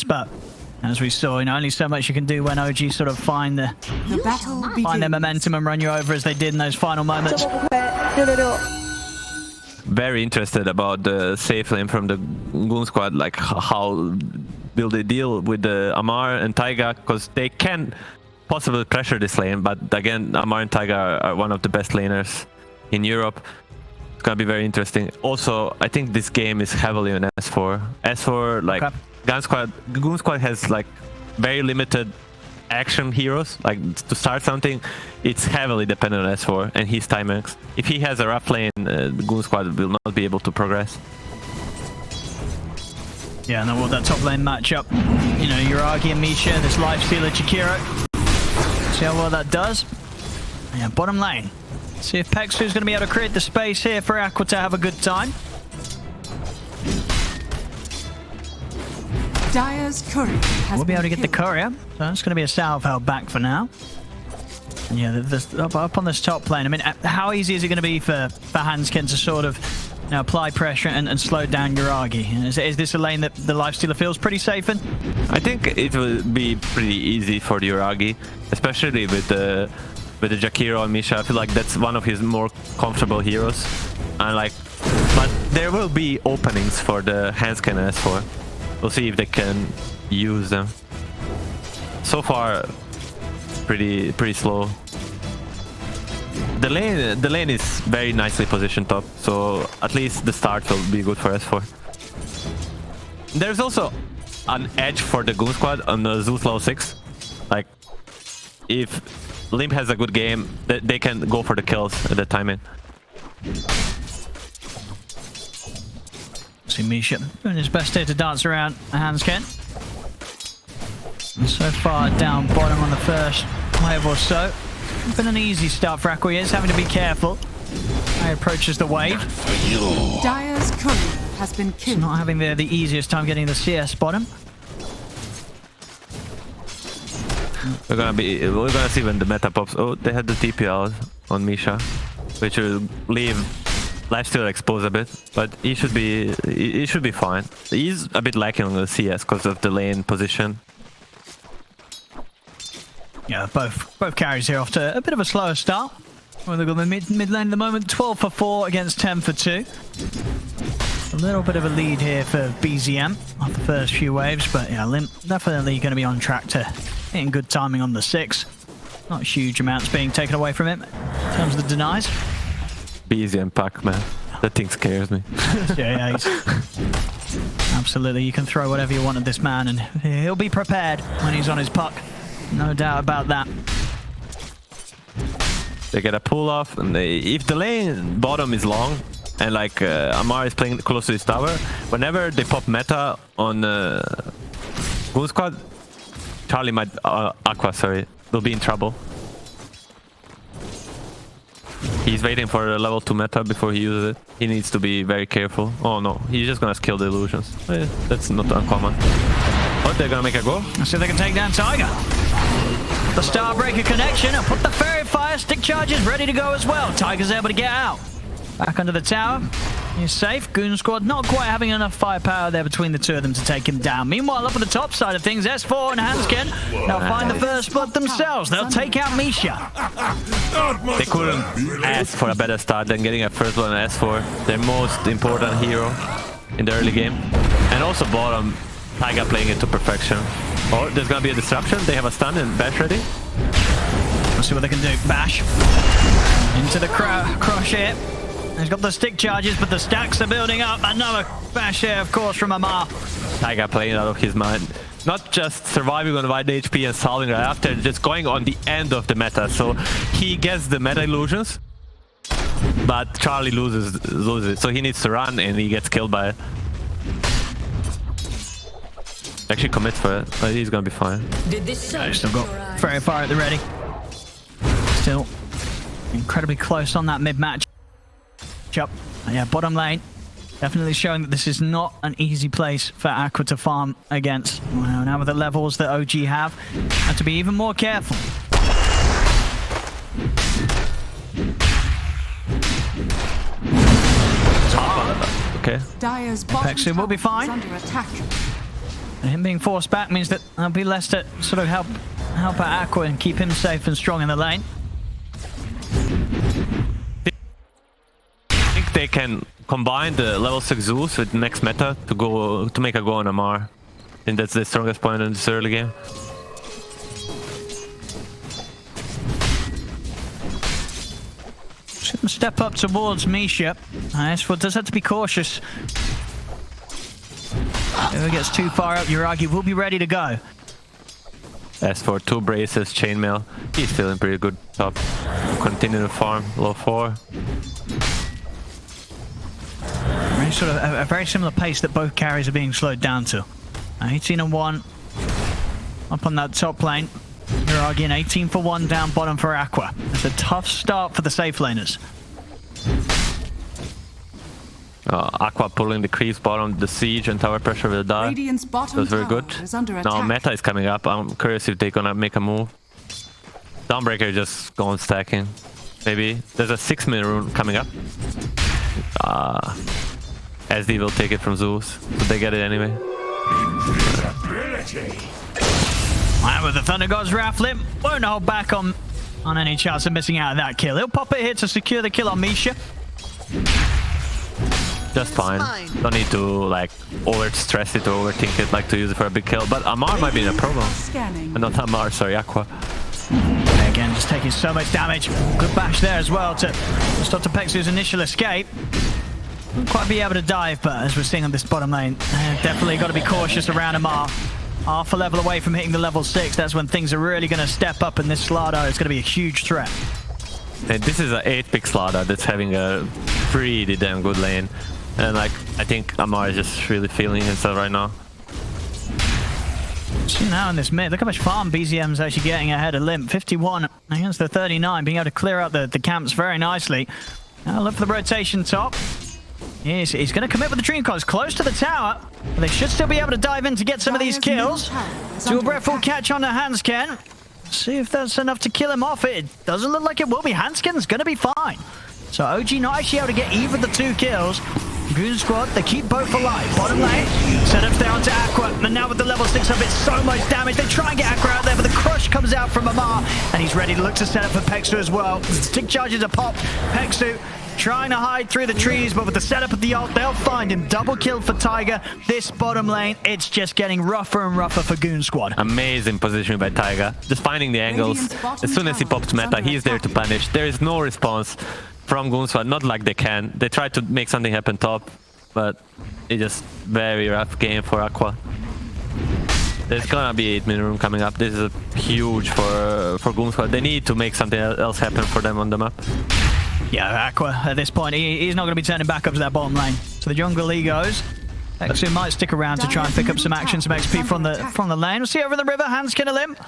but as we saw, only so much you can do when OG sort of find their momentum and run you over as they did in those final moments. Very interested about the safe lane from the Goon Squad, like how will they deal with the Amar and Taiga, because they can possibly pressure this lane, but again, Amar and Taiga are one of the best laners in Europe. It's gonna be very interesting. Also, I think this game is heavily on S4. S4, like, okay. Goon Squad has like very limited action heroes. Like, to start something, it's heavily dependent on S4 and his timings. If he has a rough lane, the Goon Squad will not be able to progress. Yeah, and then with that top lane matchup, you know, Yuragi and Misha, this lifestealer Chikiro. See how well that does. Yeah, bottom lane. See if Pexu's going to be able to create the space here for Aqua to have a good time. Dire's courier has we'll be able to get the killed. courier, so it's going to be a salve held back for now. And yeah, up on this top lane, I mean, how easy is it going to be for Hanskin to sort of, you know, apply pressure and slow down Yuragi? Is this a lane that the lifestealer feels pretty safe in? I think it will be pretty easy for the Yuragi, especially with the Jakiro and Misha. I feel like that's one of his more comfortable heroes. And like, but there will be openings for the Hanskin and S4. We'll see if they can use them. So far, pretty slow. The lane is very nicely positioned top, so at least the start will be good for S4. There's also an edge for the Goon Squad on the Zeus level 6. Like, if Limp has a good game, they can go for the kills at the timing. See Misha doing his best here to dance around Hanskin. And so far down bottom on the first wave or so. It's been an easy start for Aqua. He's having to be careful. He approaches the wave. Dire's courier has been killed. Not having the easiest time getting the CS bottom. We're gonna see when the meta pops. Oh, they had the TPL on Misha, which will leave lifestealer exposed a bit, but he should be fine. He's a bit lacking on the CS because of the lane position. Yeah, both carries here off to a bit of a slower start. Well, they've got the mid lane at the moment, 12 for 4 against 10 for 2. A little bit of a lead here for BZM off the first few waves, but yeah, Limp definitely going to be on track to hitting good timing on the 6. Not huge amounts being taken away from him in terms of the denies. BZM pack, man. That thing scares me. Yeah, absolutely. You can throw whatever you want at this man and he'll be prepared when he's on his puck. No doubt about that. They get a pull off, and if the lane bottom is long and like Amar is playing close to his tower, whenever they pop meta on Goon Squad, Charlie might Aqua, sorry, will be in trouble. He's waiting for a level 2 meta before he uses it. He needs to be very careful. Oh no, he's just gonna skill the illusions. That's not uncommon. But they're gonna make a go. Let's see if they can take down Tiger. The Starbreaker connection and put the Fairy Fire stick charges ready to go as well. Tiger's able to get out. Back under the tower. He's safe. Goon Squad not quite having enough firepower there between the two of them to take him down. Meanwhile, up on the top side of things, S4 and Hanskin now find the first spot themselves. They'll take out Misha. They couldn't ask for a better start than getting a first one on S4. Their most important hero in the early game. And also bottom, Taiga playing it to perfection. Oh, there's gonna be a disruption. They have a stun and bash ready. Let's see what they can do. Bash. Into the crush here. He's got the stick charges, but the stacks are building up. Another bash here, of course, from Amar. Taiga playing out of his mind. Not just surviving on wide HP and solving right after, just going on the end of the meta. So he gets the meta illusions, but Charlie loses. So he needs to run and he gets killed by it. Actually commits for it, but he's gonna be fine. Still got Fairy Fire at the ready. Still incredibly close on that mid-match. Yeah, bottom lane. Definitely showing that this is not an easy place for Aqua to farm against. Well, now with the levels that OG have to be even more careful. Okay. Dire's Pexu will be fine. under attack. And him being forced back means that there'll be less to sort of help out Aqua and keep him safe and strong in the lane. I think they can combine the level 6 Zeus with next meta to make a go on Amar. I think that's the strongest point in this early game. See them step up towards Misha. S4 does have to be cautious. If it gets too far up, Yuragi will be ready to go. As for 2 braces, chainmail, he's feeling pretty good top. Continue to farm, low 4. Very sort of a very similar pace that both carries are being slowed down to. 18 and 1 up on that top lane. Yuragi and 18 for 1 down bottom for Aqua. It's a tough start for the safe laners. Aqua pulling the creeps bottom, the siege and tower pressure will die. Radiant's bottom That's very tower good. is under Now attack. meta is coming up. I'm curious if they're gonna make a move. Dawnbreaker just going stacking. Maybe. There's a 6-minute rune coming up. SD will take it from Zeus, but they get it anyway. And with the Thunder God's Wrath Limp, won't hold back on any chance of missing out on that kill. He'll pop it here to secure the kill on Misha. Just fine. Don't need to like over stress it or overthink it, like to use it for a big kill. But Amar might be in a problem. Not Amar, sorry, Aqua. Again, just taking so much damage. Good bash there as well to stop the Pexu's initial escape. Won't quite be able to dive, but as we're seeing on this bottom lane, definitely got to be cautious around Amar. Half a level away from hitting the level 6. That's when things are really going to step up, and this Slardar is going to be a huge threat. And this is an 8-pick Slardar that's having a pretty damn good lane. And like, I think Amar is just really feeling himself right now. See now in this mid, look how much farm BZM's actually getting ahead of Limp. 51 against the 39, being able to clear out the camps very nicely. Now look for the rotation top. Yes, he's going to commit with the Dream Cards close to the tower. But they should still be able to dive in to get some of these kills. Dual Breath will catch on to Hansken. See if that's enough to kill him off. It doesn't look like it will be. Hansken's going to be fine. So OG not actually able to get even the 2 kills. Goon Squad, they keep both alive. Bottom lane, setups there onto Aqua. And now with the level 6 up, it's so much damage. They try and get Aqua out there, but the crush comes out from Amar. And he's ready to look to set up for Pexu as well. Stick charges are popped. Pexu trying to hide through the trees, but with the setup of the ult, they'll find him. Double kill for Tiger. This bottom lane, it's just getting rougher and rougher for Goon Squad. Amazing positioning by Tiger. Just finding the angles. As soon as he pops meta, he's there to punish. There is no response from Goon Squad, not like they can. They try to make something happen top, but it's just very rough game for Aqua. There's gonna be 8-minute room coming up. This is a huge for Goon Squad. They need to make something else happen for them on the map. Yeah, Aqua at this point, he's not going to be turning back up to that bottom lane. So the jungle he goes. Pexu might stick around to try and pick up some action, some XP from the lane. We'll see over the river, Hansken a limp.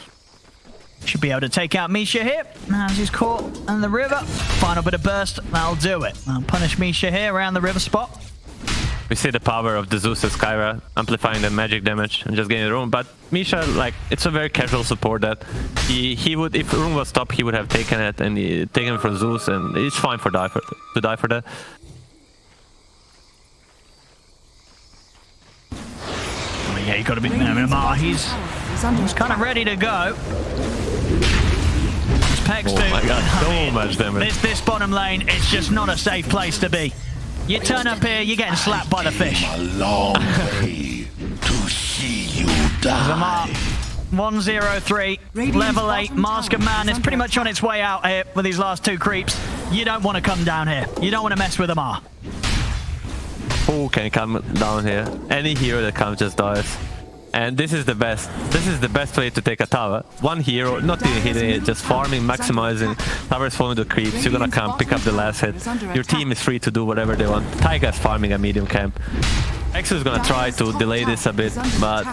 Should be able to take out Misha here. As he's caught in the river. Final bit of burst, that'll do it. I'll punish Misha here around the river spot. We see the power of the Zeus and Skyra amplifying the magic damage and just getting the room. But Misha, like, it's a very casual support that he would, if room was stopped, he would have taken it and taken it from Zeus, and it's fine to die for that. Oh, yeah, you got to be Amar. He's kind of ready to go. It's Pexu. Oh my god, so much damage. This bottom lane, it's just not a safe place to be. You turn up here, you're getting slapped by the fish. A long way to see you Zamar, die. 103, level 8, Mask of Man is pretty much on its way out here with these last 2 creeps. You don't want to come down here. You don't want to mess with Amar. Who can come down here? Any hero that comes just dies. And this is the best. This is the best way to take a tower. One hero, not even hitting it, just farming, maximizing. Towers following the creeps. You're gonna come pick up the last hit. Your team is free to do whatever they want. Taiga's farming a medium camp. Exo is gonna try to delay this a bit, but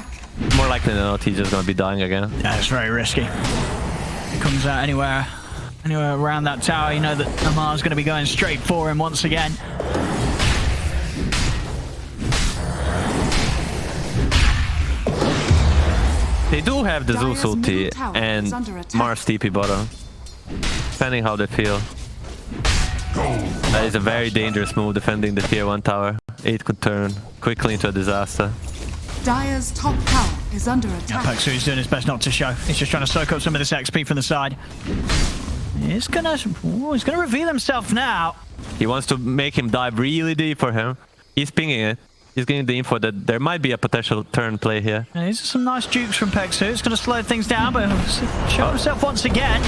more likely than not, he's just gonna be dying again. Yeah, it's very risky. He comes out anywhere around that tower, you know that Amar's gonna be going straight for him once again. They do have the Zeus ulti and Mars TP bottom, depending how they feel. That is a very dangerous move, defending the tier 1 tower. 8 could turn quickly into a disaster. Dire's top tower is under Yeah, attack. Peksu's doing his best not to show. He's just trying to soak up some of this XP from the side. He's gonna reveal himself now. He wants to make him dive really deep for him. He's pinging it. He's getting the info that there might be a potential turn play here. Yeah, these are some nice jukes from Peksu. It's going to slow things down, but he'll show himself once again.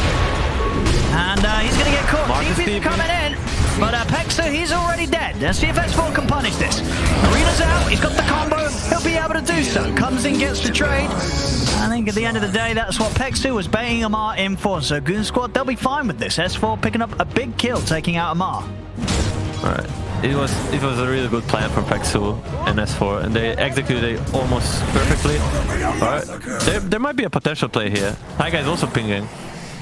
And he's going to get caught. Marcus DPC DP. coming in. But Peksu, he's already dead. Let's see if S4 can punish this. Arena's out. He's got the combo. He'll be able to do so. Comes in, gets the trade. I think at the end of the day, that's what Peksu was baiting Amar in for. So Goon Squad, they'll be fine with this. S4 picking up a big kill, taking out Amar. All right. It was a really good plan from Peksu and S4, and they executed it almost perfectly. All right. There might be a potential play here. Taiga is also pinging.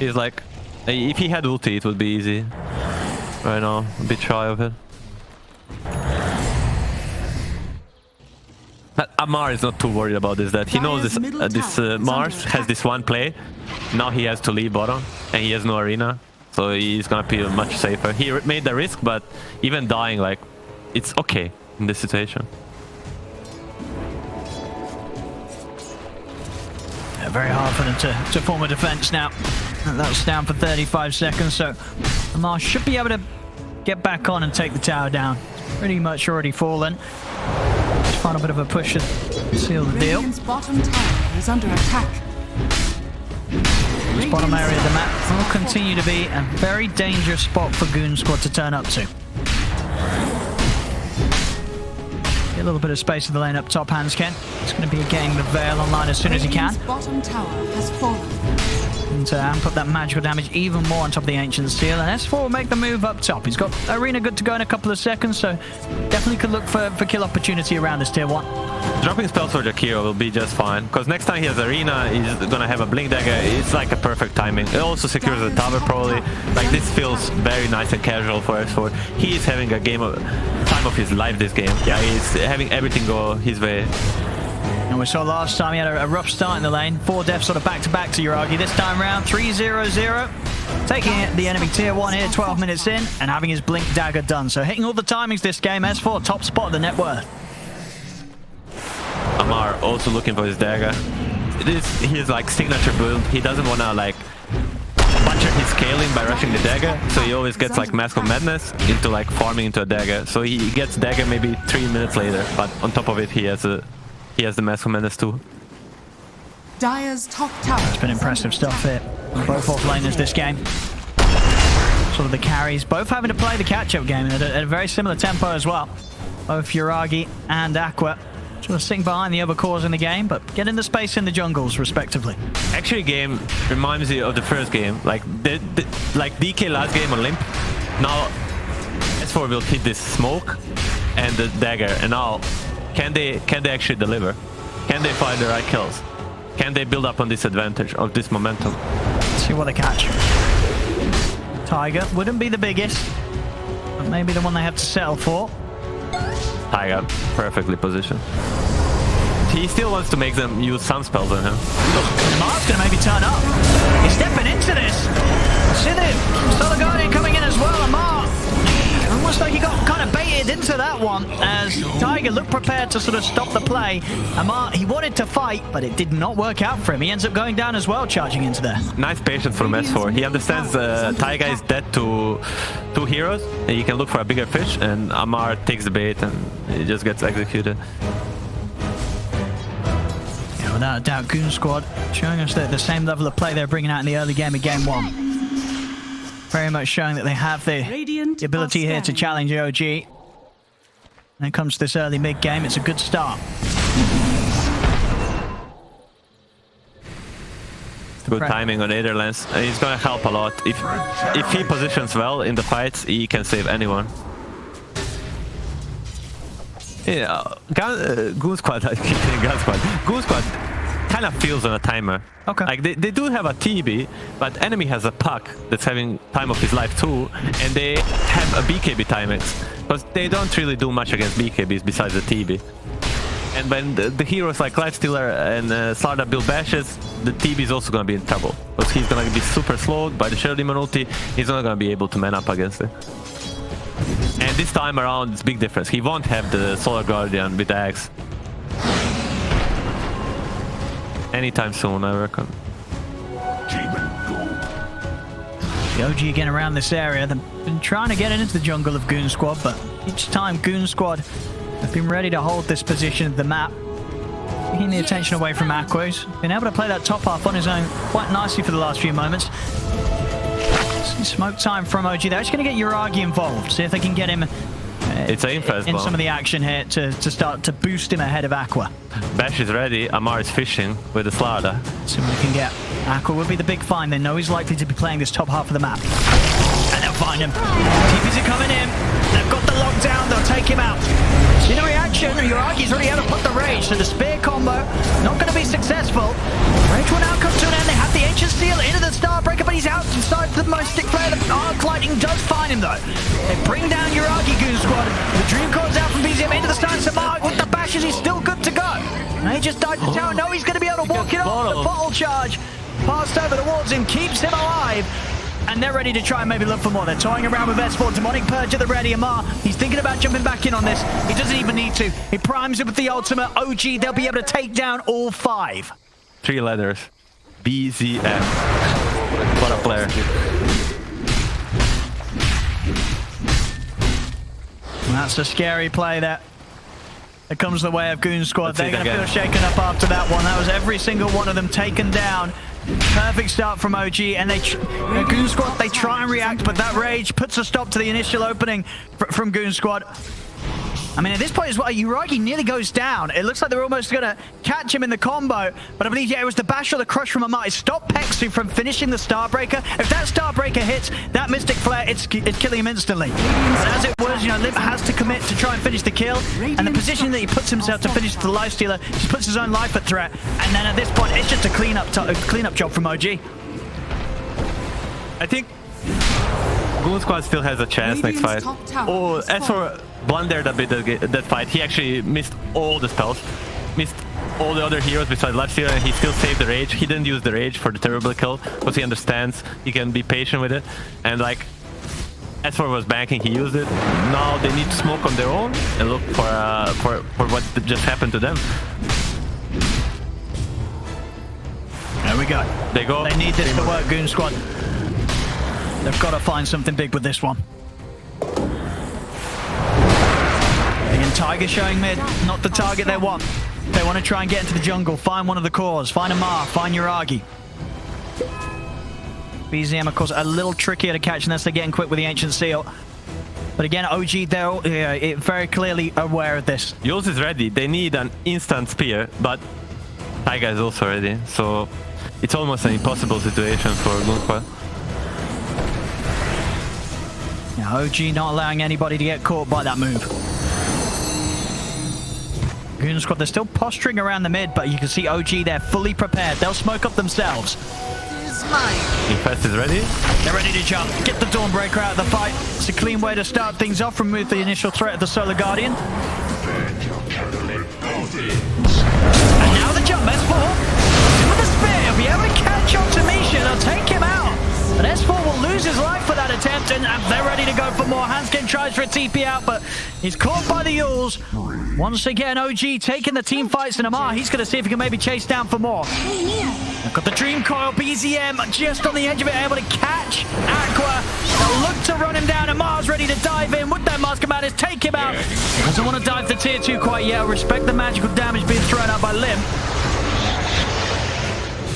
He's like, if he had ulti, it would be easy. Right now, a bit shy of it. But Amar is not too worried about this. That he knows this Mars has this one play. Now he has to leave bottom, and he has no arena, so he's gonna be much safer. He made the risk, but even dying, like, it's okay in this situation. Yeah, very hard for them to form a defense now. And that's down for 35 seconds, so Amar should be able to get back on and take the tower down. It's pretty much already fallen. Just find a bit of a push to seal the deal. Radiant's bottom tower is under attack. This bottom area of the map will continue to be a very dangerous spot for Goon Squad to turn up to. Get a little bit of space in the lane up top, Hansken. It's going to be getting the Veil online as soon as he can. Radiant's bottom tower has fallen. And amp up that magical damage even more on top of the Ancient Steel. And S4 will make the move up top. He's got Arena good to go in a couple of seconds, so definitely could look for kill opportunity around this tier 1. Dropping spells for Jakiro will be just fine, because next time he has Arena, he's gonna have a Blink Dagger. It's like a perfect timing. It also secures the tower probably. Like, this feels very nice and casual for S4. He is having a time of his life this game. Yeah, he's having everything go his way. And we saw last time he had a rough start in the lane. 4 deaths sort of back-to-back to Uragi. This time round, 3-0-0. Taking the enemy tier 1 here, 12 minutes in, and having his Blink Dagger done. So hitting all the timings this game. S4, top spot of the net worth. Amar also looking for his dagger. It is his like signature build. He doesn't want to like butcher his scaling by rushing the dagger, so he always gets like Mask of Madness into like farming into a dagger. So he gets dagger maybe 3 minutes later, but on top of it he has the Mask of Madness too. Dire's top tower. It's been impressive stuff here. Both off-laners this game. Sort of the carries, both having to play the catch-up game at a very similar tempo as well. Both Uragi and Aqua sort of sitting behind the other cores in the game, but getting the space in the jungles, respectively. Actually, game reminds me of the first game. Like like DK last game on Limp. Now S4 will hit this smoke and the dagger, and now can they actually deliver? Can they find the right kills? Can they build up on this advantage of this momentum? Let's see what they catch. Tiger wouldn't be the biggest, but maybe the one they have to settle for. Tiger, perfectly positioned. He still wants to make them use some spells on him. Amar's going to maybe turn up. He's stepping into this. See the Solar Guardian coming in as well. Amar, almost like he got kind of baited into that one as Tiger looked prepared to sort of stop the play. Amar, he wanted to fight, but it did not work out for him. He ends up going down as well, charging into there. Nice patience from S4. He understands Taiga is dead to 2 heroes, and he can look for a bigger fish, and Amar takes the bait and he just gets executed. Yeah, without a doubt, Goon Squad showing us the same level of play they're bringing out in the early game of Game 1. Very much showing that they have the ability here to challenge OG. When it comes to this early mid-game, it's a good start. Good timing on Netherlands. He's gonna help a lot. If he positions well in the fights, he can save anyone. Yeah, Goon Squad, I keep saying Gun Squad. Goon Squad kind of feels on a timer. Okay. Like they do have a TB, but enemy has a puck that's having time of his life too, and they have a BKB timings, because they don't really do much against BKBs besides the TB. And when the heroes like Lifestealer and Slardar build bashes, the TB is also going to be in trouble, because he's going to be super slowed by the Shadow Demon ulti. He's not going to be able to man up against it. And this time around, it's a big difference. He won't have the Solar Guardian with the axe. anytime soon, I reckon. The OG again around this area. They've been trying to get into the jungle of Goon Squad, but each time Goon Squad have been ready to hold this position of the map, taking the attention away from Aqua. He's been able to play that top half on his own quite nicely for the last few moments. Some smoke time from OG. They're actually going to get Uragi involved, see if they can get him It's aim fast in some of the action here to start to boost him ahead of Aqua. Bash is ready. Amar is fishing with the Slardar. See what we can get. Aqua would be the big find. They know he's likely to be playing this top half of the map. And they'll find him. TPs are coming in. They've got the lockdown. They'll take him out. In a reaction, Uragi's already able to put the rage, so the spear combo not going to be successful. Rage will now come to an end. They have the Ancient Steel into the Starbreaker, but he's outside the Mystic Flare. The Arc Lightning does find him, though. They bring down Uragi Goon Squad. The Dream Core's out from BZM into the stun. Samar with the bashes, he's still good to go. And he just died to tower. No, he's going to be able to walk it off. The bottle charge passed over towards him, keeps him alive. And they're ready to try and maybe look for more. They're toying around with S4. Demonic Purge at the ready. Amar, he's thinking about jumping back in on this. He doesn't even need to. He primes it with the ultimate. OG, they'll be able to take down all 5. 3 letters. BZM. What a player. And that's a scary play that comes the way of Goon Squad. Let's They're going to feel shaken up after that one. That was every single one of them taken down. Perfect start from OG, and Goon Squad, they try and react, but that rage puts a stop to the initial opening from Goon Squad. I mean, at this point as well, Uragi nearly goes down. It looks like they're almost going to catch him in the combo, but I believe, yeah, it was the bash or the crush from Amar. It stopped Pexu from finishing the Starbreaker. If that Starbreaker hits that Mystic Flare, it's killing him instantly. But as it was, you know, Limp has to commit to try and finish the kill, and the position that he puts himself to finish the Lifestealer, he puts his own life at threat, and then at this point, it's just a cleanup job from OG. I think Goon Squad still has a chance next fight. Oh, as for blundered a bit that fight, he actually missed all the spells, missed all the other heroes besides Lifestealer, and he still saved the rage. He didn't use the rage for the terrible kill because he understands he can be patient with it. And like, as for was banking, he used it. Now they need to smoke on their own and look for what just happened to them. There we go. They go. They need this to work, Goon Squad. They've got to find something big with this one. Again, Tiger showing mid, not the target they want. They want to try and get into the jungle, find one of the cores, find Amar, find Uragi. BZM, of course, a little trickier to catch unless they're getting quick with the Ancient Seal. But again, OG, they're very clearly aware of this. Zeus is ready. They need an instant spear, but Tiger is also ready. So it's almost an impossible situation for Goon Squad. Yeah, OG not allowing anybody to get caught by that move. Goon Squad, they're still posturing around the mid, but you can see OG, they're fully prepared. They'll smoke up themselves. Infest is ready. They're ready to jump. Get the Dawnbreaker out of the fight. It's a clean way to start things off, remove the initial threat of the Solar Guardian. And now the jump, S4. With the spear, he'll be able to catch on to Misha. They'll take him out. But S4 will lose his life for that attempt, and they're ready to go for more. Hanskin tries for a TP out, but he's caught by the Yules. Once again, OG taking the team fights, and Amar, he's going to see if he can maybe chase down for more. They've got the Dream Coil, BZM just on the edge of it, able to catch Aqua. They'll look to run him down, and Amar's ready to dive in with that Mask of Madness, take him out. Doesn't want to dive to tier 2 quite yet. Respect the magical damage being thrown out by Limp.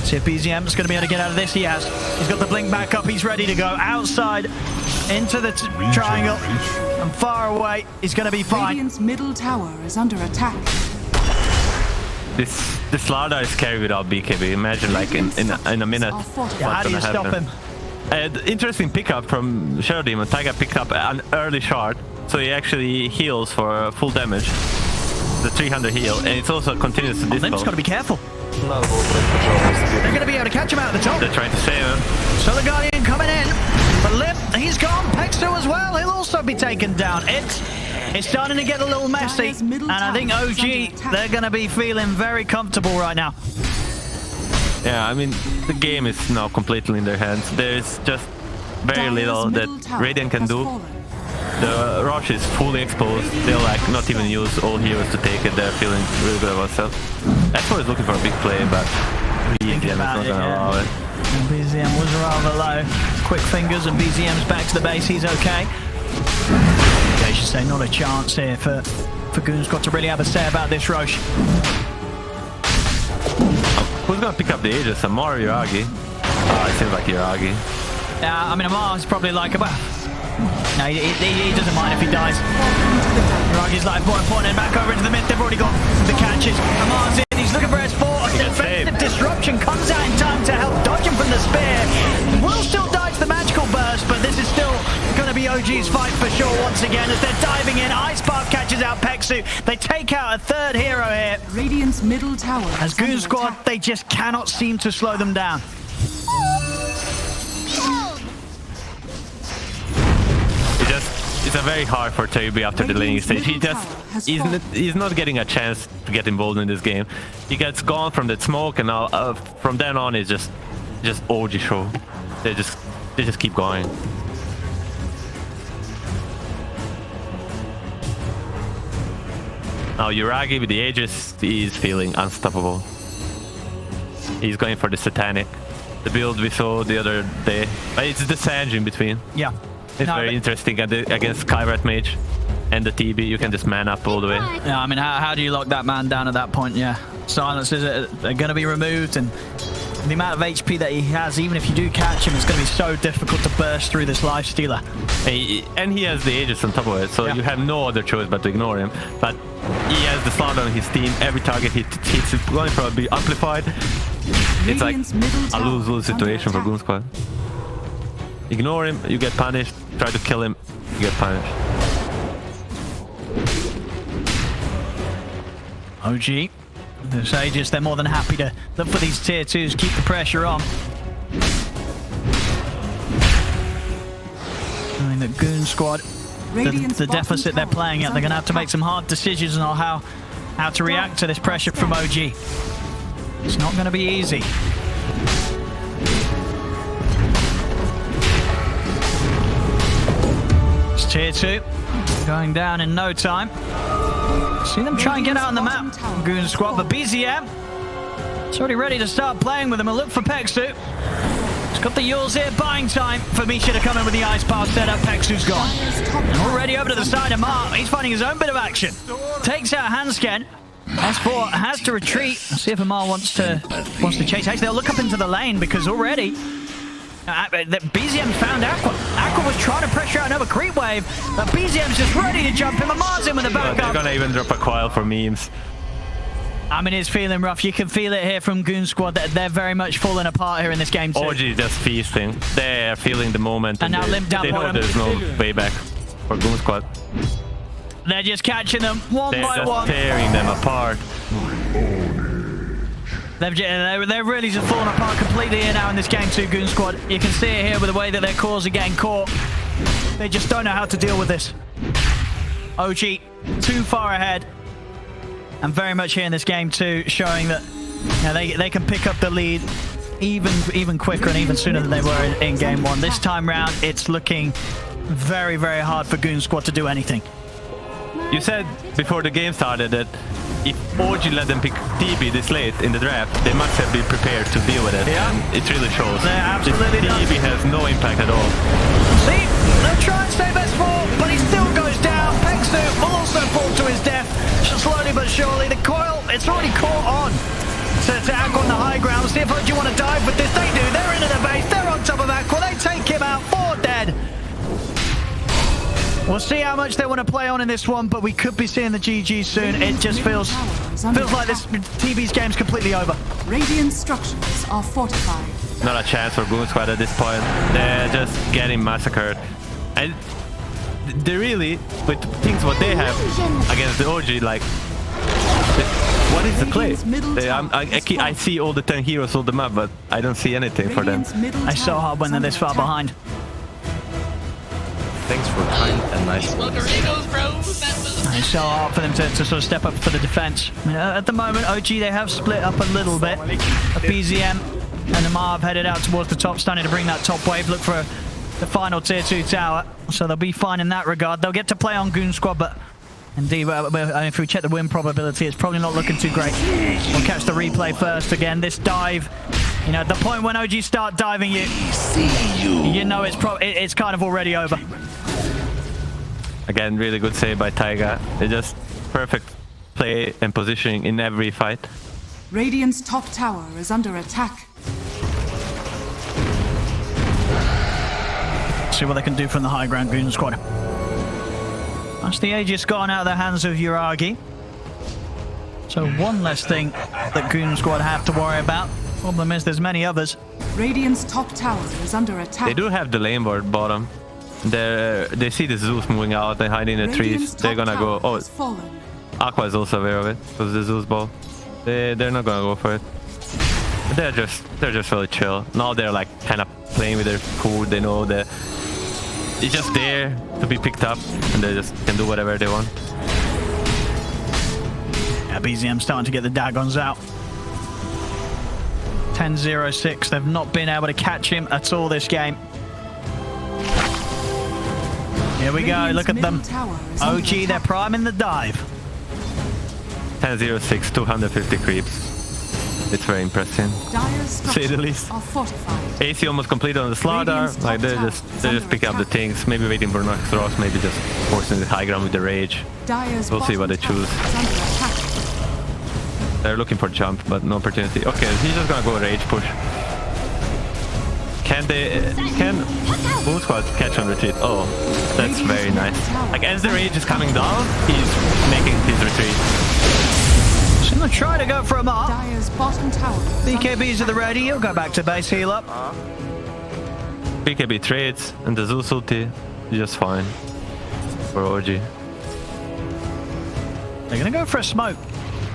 See if BZM's going to be able to get out of this. He has. He's got the blink back up. He's ready to go outside into the triangle and far away. He's going to be fine. Radiant's middle tower is under attack. This Slardar is carried without BKB. Imagine like in a minute. Yeah, how do you stop him? Interesting pickup from Shadow Demon. Tiger picked up an early shard, so he actually heals for full damage. The 300 heal, and it also continues to dispel. Limp's got to be careful. They're going to be able to catch him out of the top. They're trying to save him. So the Guardian coming in. But Limp, he's gone. Pexu as well. He'll also be taken down. It's starting to get a little messy. And I think OG, they're going to be feeling very comfortable right now. Yeah, I mean, the game is now completely in their hands. There's just very little that Radiant can do. The Rush is fully exposed. They'll like not even use all heroes to take it. They're feeling really good about themselves. S4 is looking for a big play, but Thinking BZM is not about it, gonna allow yeah. it. And BZM was rather low. Quick fingers and BZM's back to the base. He's okay. I should say not a chance here for Goon Squad to really have a say about this Roche. Who's gonna pick up the Aegis? Amar or Yuragi? It seems like Yuragi. I mean, Amar's probably like, well, no, he doesn't mind if he dies. Yuragi's life more important. And back over into the mid. They've already got the catches. Amar's in. He's looking for S4. Defensive disruption comes out in time to help dodge him from the spear. Will still die to the magical burst, but this is still going to be OG's fight for sure once again as they're diving in. Ice Spark catches out Peksu. They take out a third hero here. Radiant's middle tower As is Goon under Squad, attack. they just cannot seem to slow them down. It's a very hard for Toby after the laning stage. He's not getting a chance to get involved in this game. He gets gone from that smoke, and now from then on it's just OG show. They just keep going. Now Yuragi with the Aegis is feeling unstoppable. He's going for the Satanic, the build we saw the other day. It's the Sanj in between. Yeah. It's very interesting against Skyrat Mage and the TB. You can just man up all the way. Yeah, I mean, how do you lock that man down at that point? Yeah. Silencers are going to be removed, and the amount of HP that he has, even if you do catch him, it's going to be so difficult to burst through this life stealer. And he has the Aegis on top of it, so you have no other choice but to ignore him. But he has the Slardar on his team. Every target he hits is going to probably be amplified. It's like a lose-lose situation for Goon Squad. Ignore him, you get punished. Try to kill him, you get punished. OG, the Sages, they're more than happy to look for these tier 2s, keep the pressure on. I mean, the Goon Squad, the deficit they're playing at, they're going to have to make some hard decisions on how to react to this pressure from OG. It's not going to be easy. Tier 2 going down in no time. See them try and get out on the map, Goon Squad, but BZM is already ready to start playing with them and look for Peksu. He's got the Yules here, buying time for Misha to come in with the Ice Pass setup. Peksu's gone. And already over to the side of Mark. He's finding his own bit of action. Takes out Hansken. S4 has to retreat. Let's see if Amar wants to chase. Actually, they'll look up into the lane because already BZM found Aqua. Aqua was trying to pressure out another creep wave, but BZM's just ready to jump him. Amar's in with the backup. They're gonna even drop a coil for memes. I mean, it's feeling rough. You can feel it here from Goon Squad that they're very much falling apart here in this game too. OG just feasting. They're feeling the moment. And now limp down they know bottom. there's no way back for Goon Squad. They're just catching them one by one. They're just tearing them apart. They're really just falling apart completely here now in this game too, Goon Squad. You can see it here with the way that their cores are getting caught. They just don't know how to deal with this. OG too far ahead. And very much here in this game too, showing that they can pick up the lead even quicker and even sooner than they were in game one. This time round, it's looking very, very hard for Goon Squad to do anything. You said before the game started that if OG let them pick TB this late in the draft, they must have been prepared to deal with it. Yeah. And it really shows. Yeah, absolutely does. TB has no impact at all. See, they'll try and save S4, but he still goes down. Peksu will also fall to his death. Slowly but surely, the coil, it's already caught on. To Aqua on the high ground. See if OG want to dive with this. They do. They're into the base. They're on top of Aqua. They take him out. 4 dead. We'll see how much they want to play on in this one, but we could be seeing the GG soon. It just feels like this TB's game's completely over. Radiant structures are fortified. Not a chance for Goon Squad at this point. They're just getting massacred. And they really, with things what they have against the OG, like, what is the play? I see all the 10 heroes on the map, but I don't see anything for them. It's so hard when they're this far behind. Thanks for kind and nice. It's so hard for them to sort of step up for the defense. I mean, at the moment, OG, they have split up a little bit. BZM and Amar have headed out towards the top, starting to bring that top wave, look for the final tier 2 tower. So they'll be fine in that regard. They'll get to play on Goon Squad, but Indeed, if we check the win probability, it's probably not looking too great. We'll catch the replay first again. This dive, you know, at the point when OG start diving you, you know it's kind of already over. Again, really good save by Taiga. It's just perfect play and positioning in every fight. Radiant's top tower is under attack. See what they can do from the high ground, Goon Squad. That's the Aegis gone out of the hands of Uragi. So one less thing that Goon Squad have to worry about. Problem is there's many others. Radiant's top tower is under attack. They do have the lane ward bottom. They see the Zeus moving out, they hide in the trees. They're gonna go. Oh, Aqua is also aware of it because the Zeus ball. They're not gonna go for it. They're just really chill. Now they're like kind of playing with their food. They know that it's just there to be picked up, and they just can do whatever they want. Yeah, BZM starting to get the Dagons out. 10-0-6. They've not been able to catch him at all this game. Here we go. Look at them. OG, they're priming the dive. 10-0-6, 250 creeps. It's very impressive, to say the least. AC almost completed on the Slardar. Like they're just picking up the things, maybe waiting for next Ross, maybe just forcing the high ground with the rage. We'll see what they choose. They're looking for jump, but no opportunity. Okay, he's just gonna go rage push. Can Boom Squad catch on retreat? Oh, that's very nice. Like as the rage is coming down, he's making his retreat. He's gonna try to go for a mark. BKB's at the ready. He'll go back to base, heal up. BKB trades and the Zeus ulti is just fine for OG. They're gonna go for a smoke.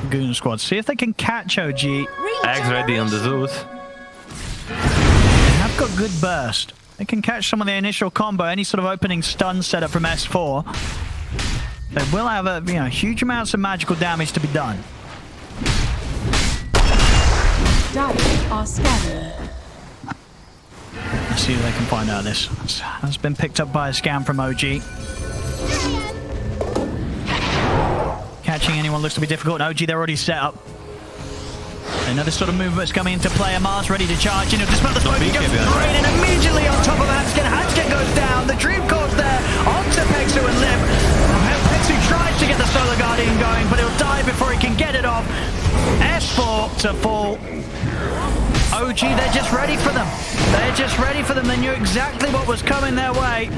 Goon Squad, see if they can catch OG. Eggs ready on the Zeus. They have got good burst. They can catch some of the initial combo, any sort of opening stun setup from S4. They will have a huge amounts of magical damage to be done. Are scanning. Let's see if they can find out this. Has been picked up by a scan from OG. Catching anyone looks to be difficult. OG, they're already set up. They know this sort of movement's coming into play. Mars ready to charge. Despite the smoke, he goes straight in immediately on top of Hanskin. Hanskin goes down. The Dream Core's there. Onto Pexu and Lim. Pexu tries to get the Solar Guardian going, but he'll die before he can get it off. S4 to fall. OG, they're just ready for them. They're just ready for them. They knew exactly what was coming their way.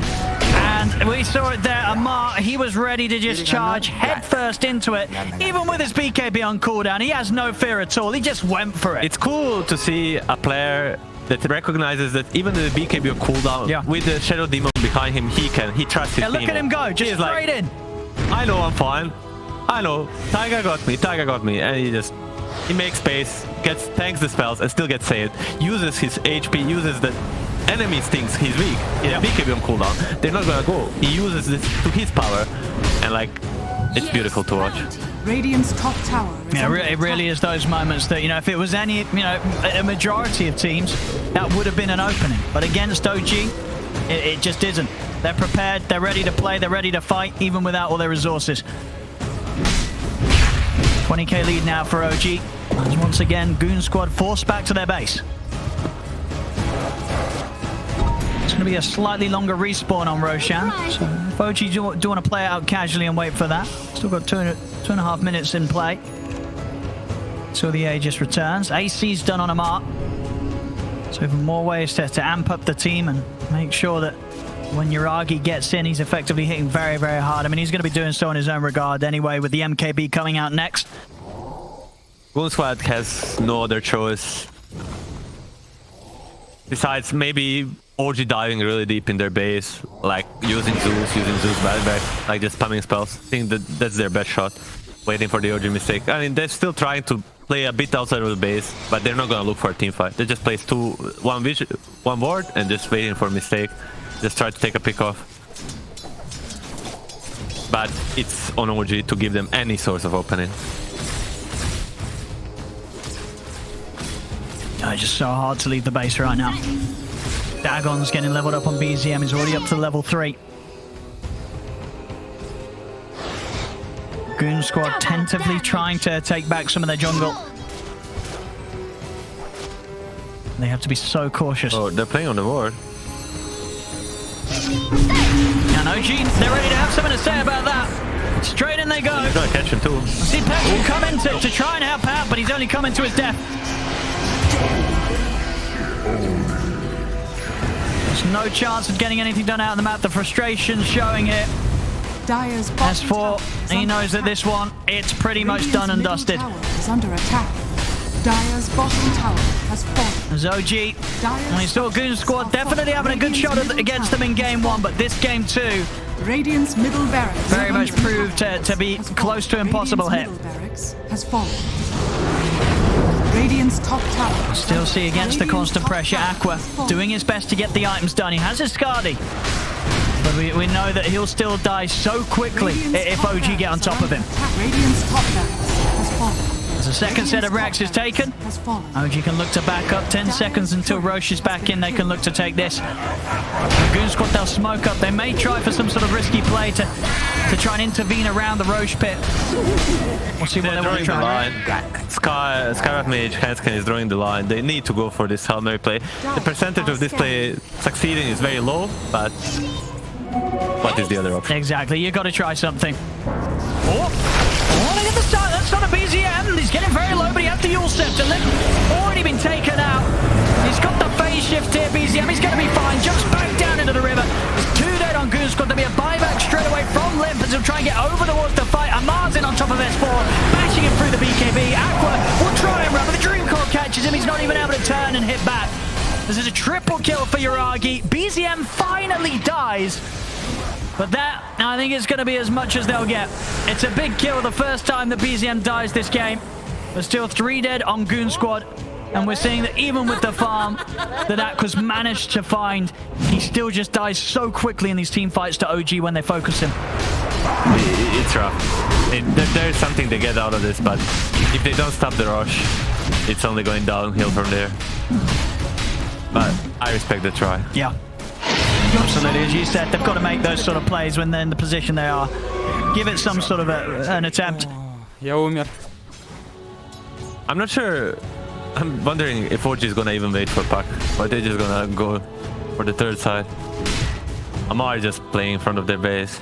And we saw it there. Amar, he was ready to just charge headfirst into it. Even with his BKB on cooldown, he has no fear at all. He just went for it. It's cool to see a player that recognizes that even the BKB on cooldown, with the Shadow Demon behind him, he trusts his team. Look at him go, just straight in. I know I'm fine. I know. Taiga got me. And he makes space, tanks the spells, and still gets saved. Uses his HP, uses the enemies thinks he's weak. BKB on cooldown. They're not gonna go. He uses this to his power, and it's beautiful to watch. Radiant's top tower. It really is those moments that, if it was any, a majority of teams, that would have been an opening. But against OG, it just isn't. They're prepared, they're ready to play, they're ready to fight, even without all their resources. 20k lead now for OG. And once again, Goon Squad forced back to their base. It's going to be a slightly longer respawn on Roshan. So if OG do want to play it out casually and wait for that. Still got two and a half minutes in play. So the Aegis returns. AC's done on Amar. So even more ways to amp up the team and make sure that when Uragi gets in, he's effectively hitting very, very hard. I mean, he's going to be doing so in his own regard anyway, with the MKB coming out next. Goon Squad has no other choice besides maybe OG diving really deep in their base, like using Zeus back, like just spamming spells. I think that's their best shot, waiting for the OG mistake. I mean, they're still trying to play a bit outside of the base, but they're not going to look for a team fight. They just place one ward and just waiting for a mistake. Just try to take a pick off. But it's on OG to give them any source of opening. It's just so hard to leave the base right now. Dagon's getting leveled up on BZM. He's already up to level 3. Goon Squad tentatively trying to take back some of their jungle. They have to be so cautious. Oh, they're playing on the ward. And OG, they're ready to have something to say about that. Straight in they go. He's gonna catch him too. See Pex will come in to try and help out, but he's only coming to his death. There's no chance of getting anything done out of the map. The frustration showing it. Dire's bottom tower S4, is he under knows that attack. this one, it's pretty much done and Radiant's dusted. middle tower is under attack. Dire's bottom tower has fallen. As OG, when he saw Goon Squad definitely having a good shot against them in game 1, but this game 2 Radiant's middle barracks very much proved to be has close to fallen. impossible hit. Radiant's middle barracks has fallen. Radiant's top tower. Still see against the constant pressure, Aqua doing his best to get the items done. He has his Skadi, but we know that he'll still die so quickly if OG get on top of him. Radiant's top barracks has fallen. As the second set of racks is taken, Has fallen. OG can look to back up. 10 seconds until Roche is back in. They can look to take this. Goon Squad, they'll smoke up. They may try for some sort of risky play to try and intervene around the Roche pit. We'll see what They're they want to drawing the try. line. Skyrat Mage, Hanskin is drawing the line. They need to go for this Hail Mary play. The percentage of this play succeeding is very low, but what is the other option? Exactly, you got to try something. Oh, look at the start. That's not a BZM. He's getting very low, but he has the Yule Scepter. Limp already been taken out. He's got the phase shift here, BZM. He's going to be fine. Jumps back down into the river. There's 2 dead on Goon Squad. There'll be a buyback straight away from Limp as he'll try and get over towards the fight. Amar's in on top of S4, bashing him through the BKB. Aqua will try and run, but the Dream Core catches him. He's not even able to turn and hit back. This is a triple kill for Yuragi. BZM finally dies. But that, I think, is going to be as much as they'll get. It's a big kill, the first time that BZM dies this game. There's still 3 dead on Goon Squad. And we're seeing that even with the farm that Aqua's managed to find, he still just dies so quickly in these team fights to OG when they focus him. It's rough. There's something to get out of this, but if they don't stop the rush, it's only going downhill from there. But I respect the try. Yeah. Absolutely, as you said, they've got to make those sort of plays when they're in the position they are. Give it some sort of an attempt. Я умер. I'm not sure. I'm wondering if OG is gonna even wait for Puck, or they're just gonna go for the third side. Amar is just playing in front of their base.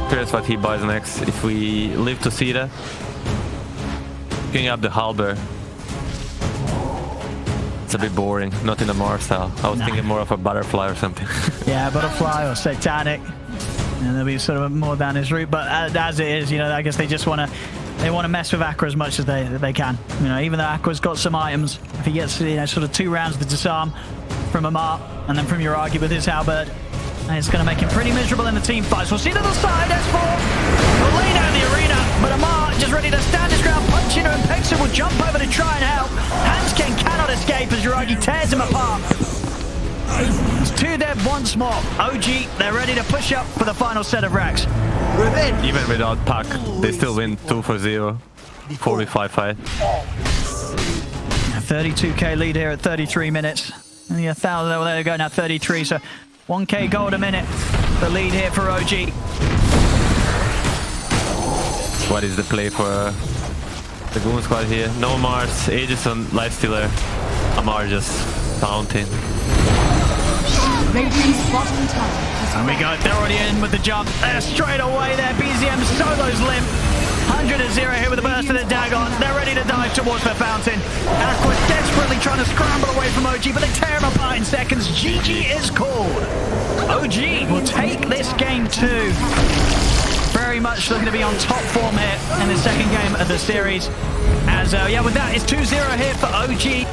Curious what he buys next. If we live to see that, picking up the halberd. It's a bit boring, not in a Mars style. I was thinking more of a butterfly or something. Yeah, butterfly or satanic, and there'll be sort of more down his route. But as it is, you know, I guess they just want to mess with Aqua as much as they can. You know, even though Aqua's got some items, if he gets, you know, sort of 2 rounds of disarm from Amar and then from Yuragi with his halberd, and it's going to make him pretty miserable in the team fights. We'll see the other side. S4 will lay down the arena, but Amar just ready to stand his ground, punch into him. Pexer will jump over to try and help. Hanskin cannot escape as Yuragi tears him apart. It's 2 dead once more. OG, they're ready to push up for the final set of racks. Even without Puck, they still win 2-0. 4v5 fight. 32k lead here at 33 minutes. Only 1,000, there we go now, 33, so 1k gold a minute. The lead here for OG. What is the play for the Goon Squad here? No Mars, Aegis on Lifestealer. Amar just taunting. Radiant's bottom tower has And we go, they're already in with the jump. They're straight away there. BZM solos Limp. 100-0 here with the burst of the Dagon. They're ready to dive towards the fountain. Aqua desperately trying to scramble away from OG, but they tear him apart in seconds. GG is called. OG will take this game 2. Very much looking to be on top form here in the second game of the series. As, yeah, with that, it's 2-0 here for OG.